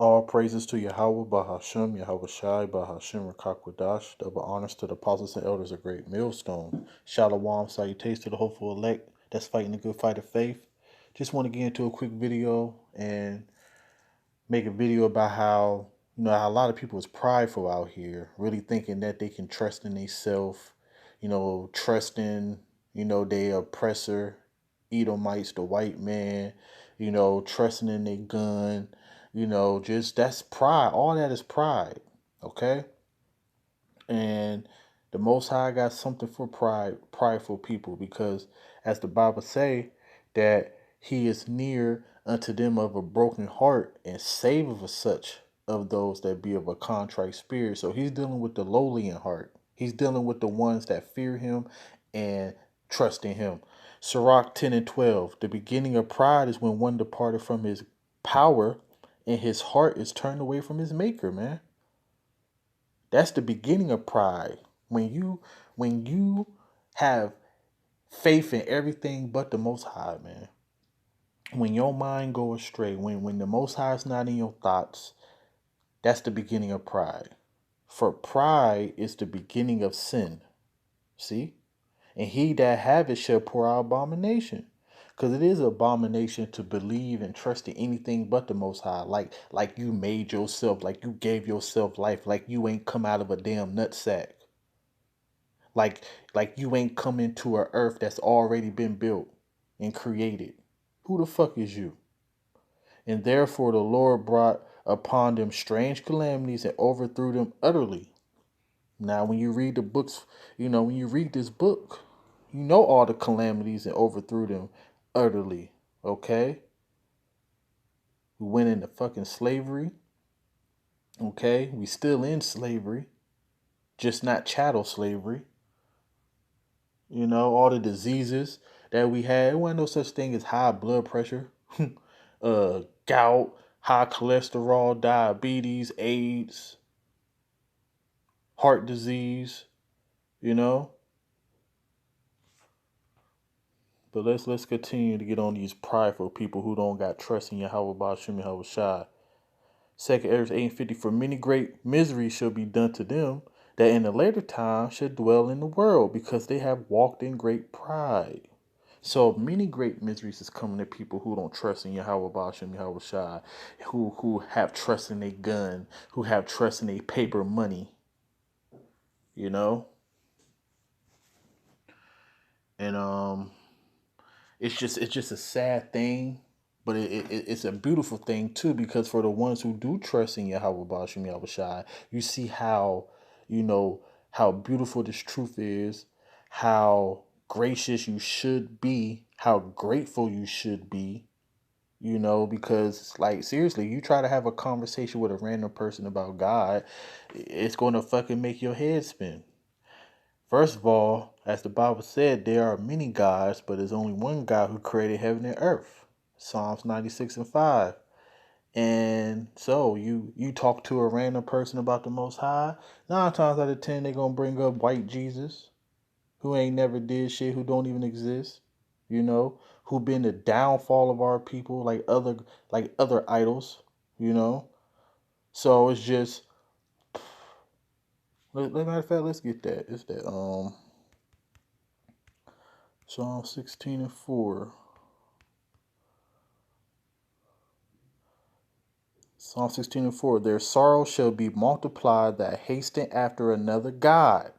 All praises to Yahweh, Bahashem, Yahweh Shai, Bahashem, Rakakwadash. Double honors to the apostles and elders of Great Millstone. Shalom, salutations to the hopeful elect that's fighting the good fight of faith. Just want to get into a quick video and make a video about how, how a lot of people is prideful out here, really thinking that they can trust in themselves, trusting, their oppressor, Edomites, the white man, trusting in their gun, just that's pride. All that is pride, okay? And the Most High got something for prideful people, because as the Bible say, that he is near unto them of a broken heart and saveth such of those that be of a contrite spirit. So he's dealing with the lowly in heart. He's dealing with the ones that fear him and trust in him. Sirach 10 and 12. The beginning of pride is when one departed from his power and his heart is turned away from his maker, man. That's the beginning of pride. When you have faith in everything but the Most High, man. When your mind go astray, when the Most High is not in your thoughts, that's the beginning of pride. For pride is the beginning of sin. See? And he that have it shall pour out abomination. Because it is an abomination to believe and trust in anything but the Most High. Like you made yourself, like you gave yourself life, like you ain't come out of a damn nutsack. Like you ain't come into an earth that's already been built and created. Who the fuck is you? And therefore the Lord brought upon them strange calamities and overthrew them utterly. Now when you read the books, when you read this book, you know all the calamities and overthrew them utterly. Okay? We went into fucking slavery. Okay? We still in slavery. Just not chattel slavery. All the diseases that we had. There wasn't no such thing as high blood pressure, gout, high cholesterol, diabetes, AIDS, heart disease, you know. But let's continue to get on these prideful people who don't got trust in Yahweh Ba'ashem Yahweh Shai. 2nd Ezra 8:50, for many great miseries shall be done to them that in the later time should dwell in the world, because they have walked in great pride. So many great miseries is coming to people who don't trust in Yahweh Ba'ashem Yahweh Shai, who have trust in a gun, who have trust in a paper money, you know? And it's just a sad thing, but it's a beautiful thing too, because for the ones who do trust in Yahweh Ba'ashem Yahweh Shai, you see how, how beautiful this truth is, how gracious you should be, how grateful you should be, because like seriously, you try to have a conversation with a random person about God, it's going to fucking make your head spin. First of all, as the Bible said, there are many gods, but there's only one God who created heaven and earth. Psalms 96 and 5. And so you talk to a random person about the Most High, 9 times out of 10 they're gonna bring up white Jesus, who ain't never did shit, who don't even exist, who been the downfall of our people, like other idols, So it's just, matter of fact, let's get that. It's that Psalm 16 and 4. Psalm 16 and 4. Their sorrow shall be multiplied that hasten after another God.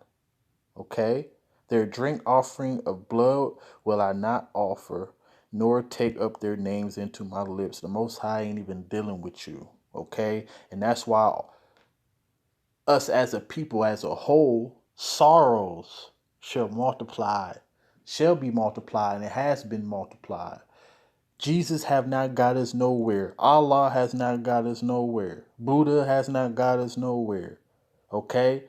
Okay? Their drink offering of blood will I not offer, nor take up their names into my lips. The Most High ain't even dealing with you. Okay? And that's why us as a people as a whole, sorrows shall be multiplied, and it has been multiplied. Jesus have not got us nowhere. Allah has not got us nowhere. Buddha has not got us nowhere. Okay?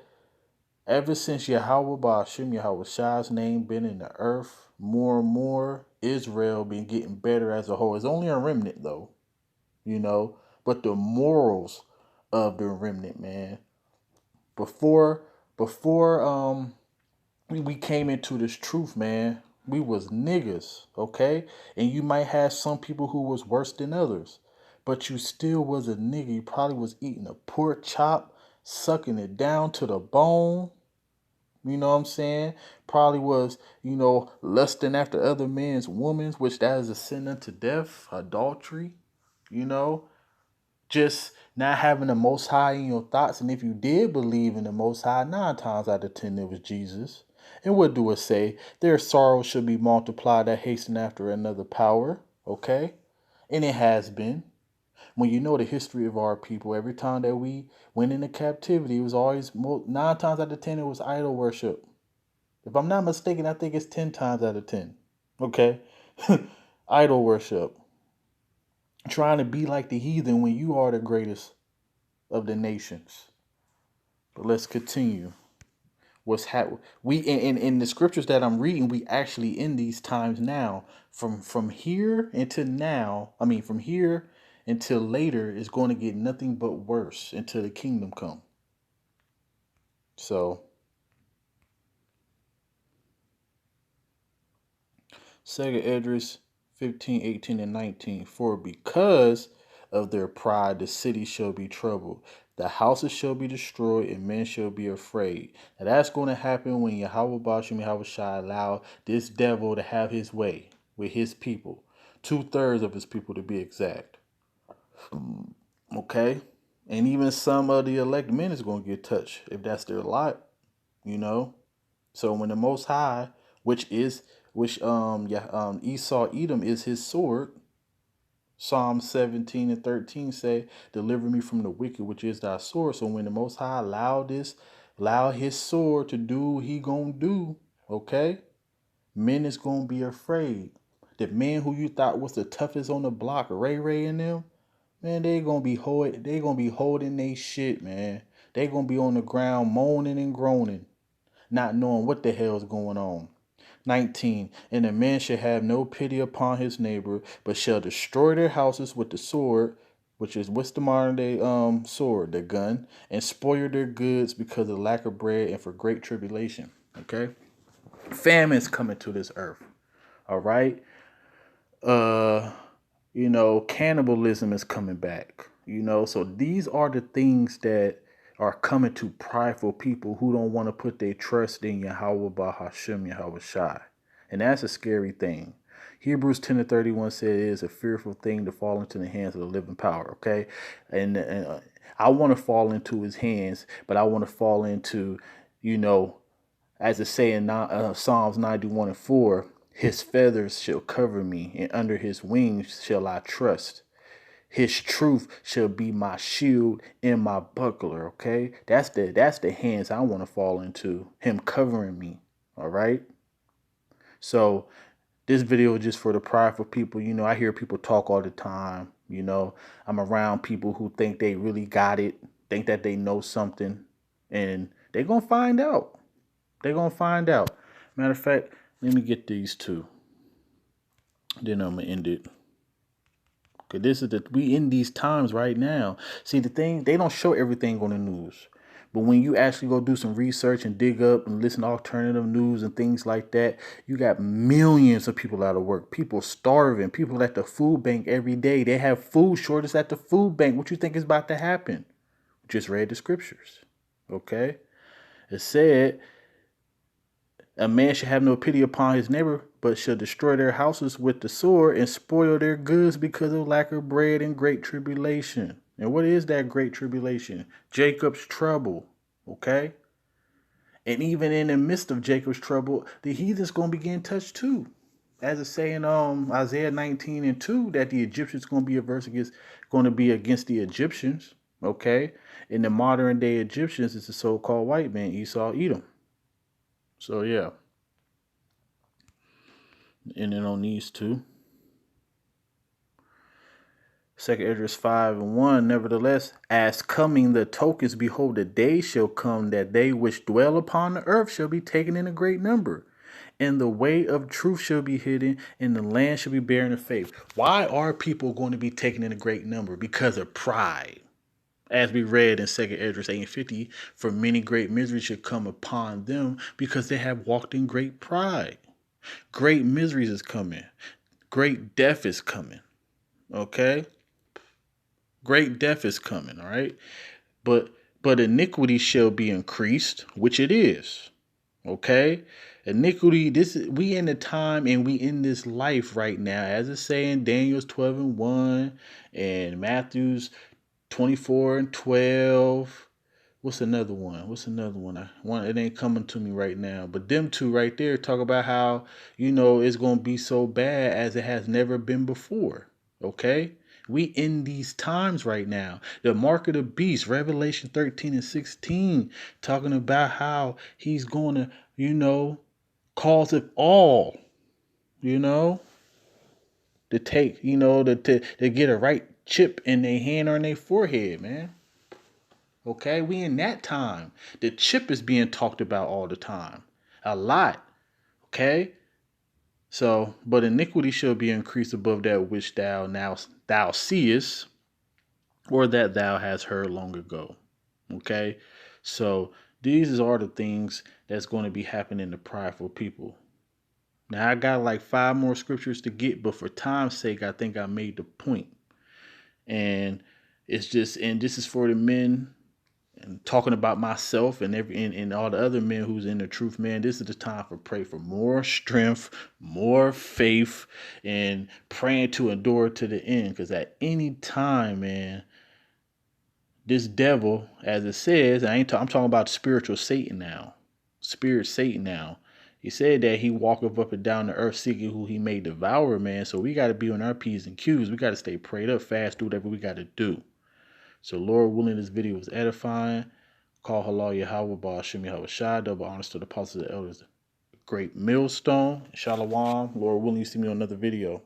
Ever since Yahweh Ba'ashem Yahweh Shai's name been in the earth, more and more, Israel been getting better as a whole. It's only a remnant though, but the morals of the remnant, man. Before we came into this truth, man, we was niggas, okay? And you might have some people who was worse than others. but you still was a nigga. You probably was eating a pork chop, sucking it down to the bone. You know what I'm saying? Probably was, lusting after other men's women, which that is a sin unto death, adultery, you know? Just not having the Most High in your thoughts. And if you did believe in the Most High, 9 times out of 10 it was Jesus. And what do it say? Their sorrow should be multiplied that hasten after another power. Okay? And it has been. When you know the history of our people, every time that we went into captivity, it was always 9 times out of 10 it was idol worship. If I'm not mistaken, I think it's 10 times out of 10. Okay? Idol worship. Trying to be like the heathen when you are the greatest of the nations. But let's continue. We in the scriptures that I'm reading, we actually in these times now. From here until now, from here until later is going to get nothing but worse until the kingdom come. So 2nd Esdras 15, 18, and 19. For because of their pride, the city shall be troubled. The houses shall be destroyed, and men shall be afraid. Now that's going to happen when Yahweh Bashim Yahweh Shai allow this devil to have his way with his people. 2/3 of his people to be exact. Okay? And even some of the elect men is going to get touched if that's their lot, So when the Most High, which Esau Edom is his sword. Psalm 17 and 13 say, deliver me from the wicked, which is thy sword. So when the Most High allow his sword to do what he gonna do, okay, men is gonna be afraid. The men who you thought was the toughest on the block, Ray and them, man, they gonna be holding they shit, man. They gonna be on the ground moaning and groaning, not knowing what the hell's going on. 19. And a man shall have no pity upon his neighbor, but shall destroy their houses with the sword, which is what's the modern day sword, the gun, and spoil their goods because of lack of bread and for great tribulation. Okay? Famine's coming to this earth. All right? Cannibalism is coming back. So these are the things that are coming to prideful people who don't want to put their trust in Yahweh Bahashim Yahweh Shai. And that's a scary thing. Hebrews 10 and 31 says it is a fearful thing to fall into the hands of the living power, okay? And I want to fall into his hands, but I want to fall into, as it say in Psalms 91 and 4, his feathers shall cover me, and under his wings shall I trust. His truth shall be my shield and my buckler. Okay, that's the hands I want to fall into. Him covering me. All right. So this video is just for the prideful people. I hear people talk all the time. I'm around people who think they really got it, think that they know something, and they're gonna find out. They're gonna find out. Matter of fact, let me get these two. Then I'm gonna end it. Cause we in these times right now. See, the thing, they don't show everything on the news. But when you actually go do some research and dig up and listen to alternative news and things like that, you got millions of people out of work, people starving, people at the food bank every day. They have food shortage at the food bank. What you think is about to happen? Just read the scriptures. Okay? It said, a man should have no pity upon his neighbor, but shall destroy their houses with the sword and spoil their goods because of lack of bread and great tribulation. And what is that great tribulation? Jacob's trouble. Okay? And even in the midst of Jacob's trouble, the heathen's going to be getting touched too. As it say in Isaiah 19 and 2, that the Egyptians going to be against the Egyptians. Okay? In the modern day Egyptians, it's the so-called white man, Esau Edom. So yeah. And then on these two. 2nd Esdras 5 and 1. Nevertheless, as coming the tokens, behold, the day shall come that they which dwell upon the earth shall be taken in a great number. And the way of truth shall be hidden, and the land shall be barren of faith. Why are people going to be taken in a great number? Because of pride. As we read in 2nd Esdras 8 and 50, for many great miseries should come upon them because they have walked in great pride. Great miseries is coming. Great death is coming. Okay? Great death is coming, all right? But iniquity shall be increased, which it is. Okay? Iniquity, we in the time and we in this life right now, as it's saying Daniel's 12:1 and Matthew's 24:12. What's another one? It ain't coming to me right now. But them two right there talk about how, it's gonna be so bad as it has never been before. Okay? We in these times right now. The mark of the beast, Revelation 13:16, talking about how he's gonna, cause it all, to take, to get a right chip in their hand or in their forehead, man. Okay, we in that time. The chip is being talked about all the time. A lot. Okay? So, but iniquity shall be increased above that which thou seest, or that thou hast heard long ago. Okay? So these are the things that's going to be happening to prideful people. Now I got like 5 more scriptures to get, but for time's sake, I think I made the point. And this is for the men, and talking about myself and all the other men who's in the truth, man. This is the time for pray for more strength, more faith, and praying to endure to the end. Because at any time, man, this devil, as it says, I'm talking about spiritual Satan now. Spirit Satan now. He said that he walketh up and down the earth seeking who he may devour, man. So we got to be on our P's and Q's. We got to stay prayed up, fast, do whatever we got to do. So Lord willing, this video was edifying. Call Halal Yahweh, Ba'ashim Yahweh Shai, double honors to the apostles and elders. Great millstone. Shalom. Lord willing, you see me on another video.